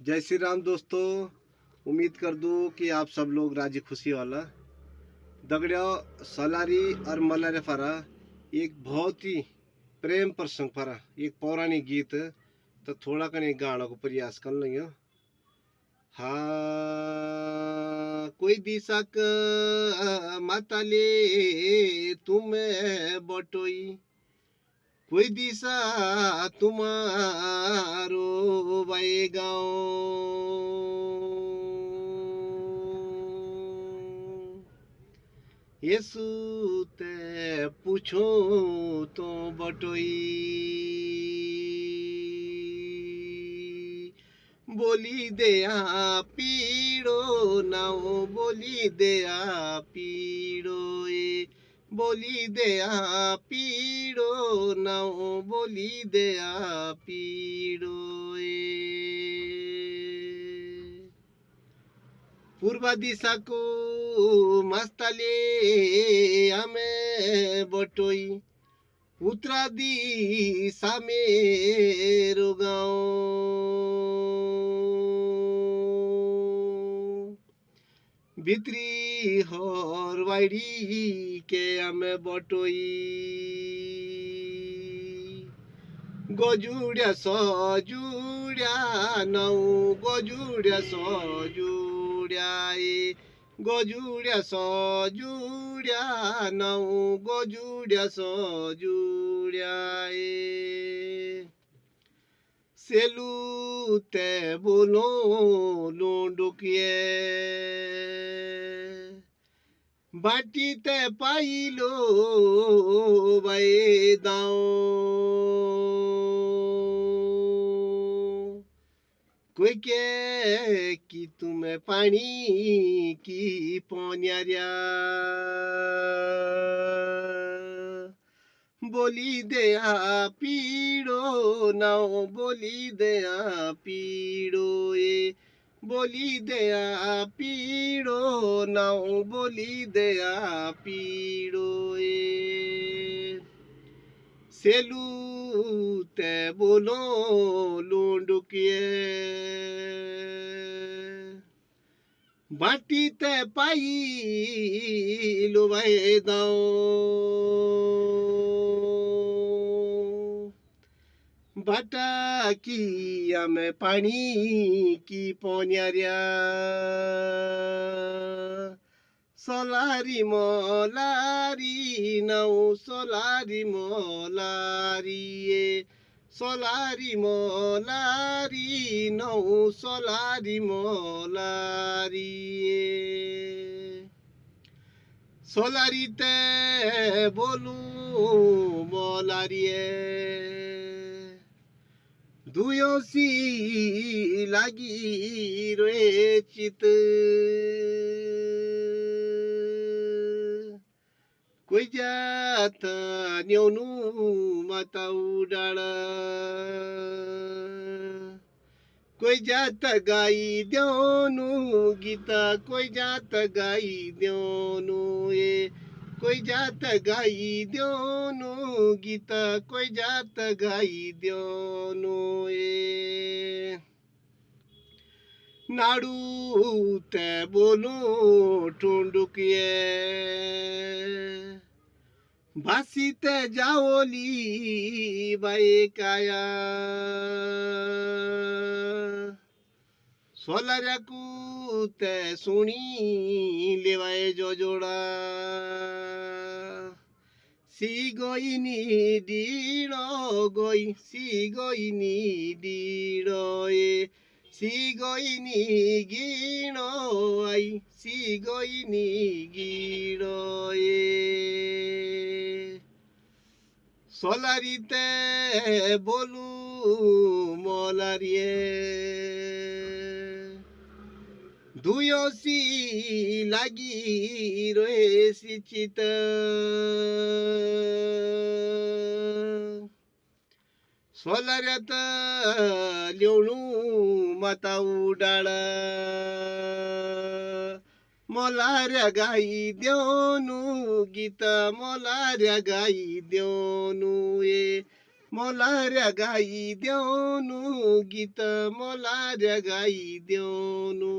जय श्री राम दोस्तों। उम्मीद कर दूँ कि आप सब लोग राजी खुशी वाला दगड़ियों सलारी और मलारे फरा एक बहुत ही प्रेम प्रसंग फरा एक पौराणिक गीत तो थोड़ा कने गाने को प्रयास कर लेंगे। हाँ कोई दिशा क माताले तुम बटोई कोई दिशा तुम्हारो बाई गाँव यसु ते पूछो तो बटोई बोली दया पीड़ो नाओ बोली दया पीड़ो बोली दया पीड़ो नाओ बोली दया पीड़ो पूर्व दिशा को मस्तले हमें बटोई उत्तरा दिशा मेरो गाँव भित्री हर वाइडी के हमें बटोई गजुड्या सजुड्या नौ गजुड्या सजुड्या गजुड्या सजुड्या नौ गजुड्या सजुड्या सेलू ते बोलो लोंडुकिए बाटी ते पाइलो बाई दाओ कोई के कि तुम्हें पानी की पोन्यारिया बोली दया पीड़ो नाओ बोली दया पीड़ो बोली दया पीड़ो नाओ बोली दया पीड़ो सेलू ते बोलो लुंडुकिए बाटी ते पाई लो भाई दाओ बाटा की हमें पानी की पोन्यारिया सोलारी मोलारी नौ सोलारी मोलारी सोलारी मोलारी नौ सोलारी मोलारी सोलारी ते बोलू मोलारी दुयोसी लागी रे चित कोई जात न्योनु माताउ डाड़ा कोई जात गाई द्योनु गीता कोई जात गाई द्योनु कोई जात गाई द्योनु गीता कोई जात गाई द्योनु नाड़ू ते बोलो टुंडुकिए भासी ते जाओली बाई काया सोलरकू ते सुनी लेवाए जो जोड़ा सी गोइनी डीड़ो गोई सी गोइनी डीड़ो सी गोइनी गीड़ो आई सी गोइनी गीड़ो सोलारी ते बोलू मोलारिए दुयोसी लागी रोएसी चित सोलार्यात ल्योणू माताउ डाळा मोलार्या गाई देवनु गीत मोलार्या गाई देवनु मोलार्या गाई देऊनु गीत मोलार्या गाई देऊनु